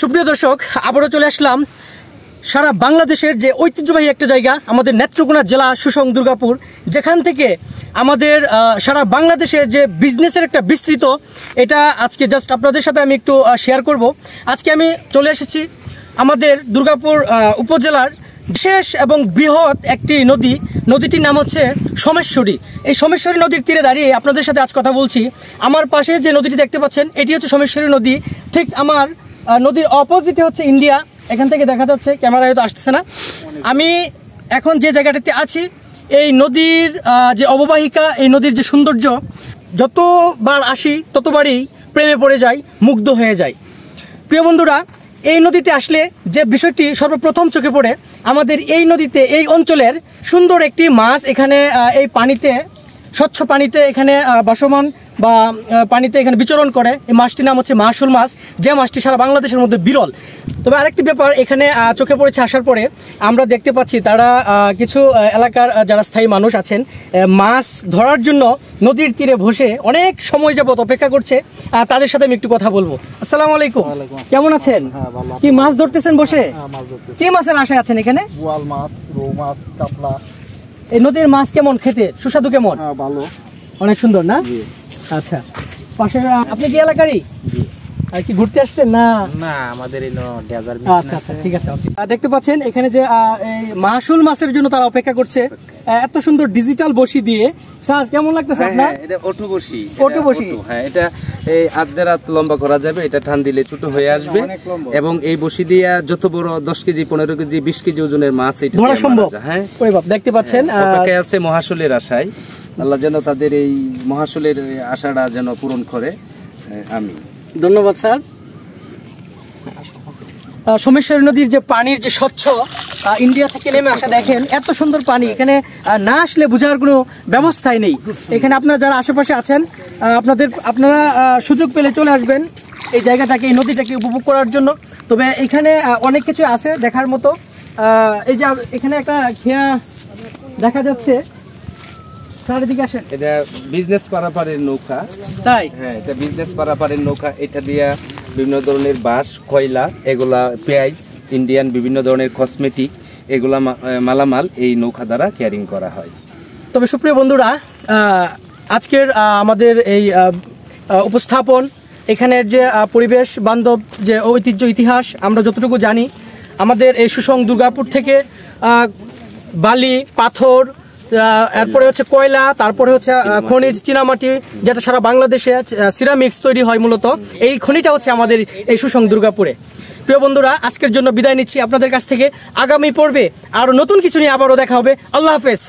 সুপ্রিয় দর্শক, আবারও চলে আসলাম সারা বাংলাদেশের যে ঐতিহ্যবাহী একটা জায়গা আমাদের নেত্রকোনা জেলা সুসং দুর্গাপুর, যেখান থেকে আমাদের সারা বাংলাদেশের যে বিজনেসের একটা বিস্তৃত, এটা আজকে জাস্ট আপনাদের সাথে আমি একটু শেয়ার করব। আজকে আমি চলে এসেছি আমাদের দুর্গাপুর উপজেলার বিশেষ এবং বৃহৎ একটি নদীটির নাম হচ্ছে সোমেশ্বরী। এই সোমেশ্বরী নদীর তীরে দাঁড়িয়ে আপনাদের সাথে আজ কথা বলছি। আমার পাশে যে নদীটি দেখতে পাচ্ছেন, এটি হচ্ছে সোমেশ্বরী নদী। ঠিক আমার নদীর অপোজিটে হচ্ছে ইন্ডিয়া। এখান থেকে দেখা যাচ্ছে, ক্যামেরায় হয়তো আসতেছে না। আমি এখন যে জায়গাটিতে আছি, এই নদীর যে অববাহিকা, এই নদীর যে সৌন্দর্য, যতবার আসি ততবারই প্রেমে পড়ে যাই, মুগ্ধ হয়ে যায়। প্রিয় বন্ধুরা, এই নদীতে আসলে যে বিষয়টি সর্বপ্রথম চোখে পড়ে, আমাদের এই নদীতে, এই অঞ্চলের সুন্দর একটি মাছ এখানে এই পানিতে, স্বচ্ছ পানিতে এখানে বাসমান বা পানিতে এখানে বিচরণ করে। এই মাছটির নাম হচ্ছে মাহাশুল মাছ, যে মাছটি সারা বাংলাদেশের মধ্যে বিরল। তবে আরেকটি ব্যাপার এখানে চোখে পড়েছে আসার পরে, আমরা দেখতে পাচ্ছি তারা কিছু এলাকার যারা স্থায়ী মানুষ আছেন, মাছ ধরার জন্য নদীর তীরে বসে অনেক সময় যাবত অপেক্ষা করছে। তাদের সাথে আমি একটু কথা বলবো। আসসালামু আলাইকুম, কেমন আছেন? কি মাছ ধরতেছেন বসে? কি মাছের আশায় আছেন এখানে? বোয়াল মাছ, রৌ মাছ, কাতলা। এই নদীর মাছ কেমন খেতে, সুস্বাদু কেমন? ভালো, অনেক সুন্দর না? আচ্ছা, পাশে আপনি কি এলাকারই? আর কি ঘুরতে আসছেন না? না, আমাদের আচ্ছা আচ্ছা, ঠিক আছে। দেখতে পাচ্ছেন এখানে যে এই মাহাশুল মাছের জন্য তারা অপেক্ষা করছে, এত সুন্দর ডিজিটাল বসি দিয়ে। স্যার, কেমন লাগতেছে আপনার? এটা ওটু বসি। ওটু বসি, হ্যাঁ, এটা এই আধের হাত লম্বা করা যাবে। এটা টান দিলে ছোট হয়ে আসবে, এবং এই বসি দিয়ে যত বড় 10 কেজি, 15 কেজি, 20 কেজি ওজনের মাছ এটা ধরা সম্ভব। হ্যাঁ, ওই বাপ, দেখতে পাচ্ছেন অপেক্ষায় আছে মহাশুলের আশায়। আল্লাহ যেন তাদের এই মহাশুলের আশাটা যেন পূরণ করে। আমি ধন্যবাদ স্যার। সোমেশ্বরী নদীর যে পানির যে স্বচ্ছ, ইন্ডিয়া থেকে নেমে আসা, দেখেন এত সুন্দর পানি। এখানে না আসলে বোঝার কোনো ব্যবস্থাই নেই। এখানে আপনারা যারা আশেপাশে আছেন, আপনারা সুযোগ পেলে চলে আসবেন এই জায়গাটাকে, এই নদীটাকে উপভোগ করার জন্য। তবে এখানে অনেক কিছু আছে দেখার মতো। এই যে এখানে একটা খেয়া দেখা যাচ্ছে, চারিদিকে আসেন। এটা বিজনেস পারাপারের নৌকা। তাই? হ্যাঁ, এটা বিজনেস পারাপারের নৌকা। এটা দিয়া বিভিন্ন ধরনের বাঁশ, কয়লা, এগুলা পেঁয়াজ, ইন্ডিয়ান বিভিন্ন ধরনের কসমেটিক, এগুলা মালামাল এই নৌকা দ্বারা ক্যারিং করা হয়। তবে সুপ্রিয় বন্ধুরা, আজকের আমাদের এই উপস্থাপন, এখানের যে পরিবেশ বান্ধব যে ঐতিহ্য, ইতিহাস আমরা যতটুকু জানি, আমাদের এই সুসং দুর্গাপুর থেকে বালি, পাথর, এরপরে হচ্ছে কয়লা, তারপরে হচ্ছে খনিজ চীনামাটি, যেটা সারা বাংলাদেশে সিরামিক্স তৈরি হয় মূলত। এই খনিটা হচ্ছে আমাদের এই সুসং দুর্গাপুরে। প্রিয় বন্ধুরা, আজকের জন্য বিদায় নিচ্ছি আপনাদের কাছ থেকে। আগামী পর্বে আরো নতুন কিছু নিয়ে আবারও দেখা হবে। আল্লাহ হাফেজ।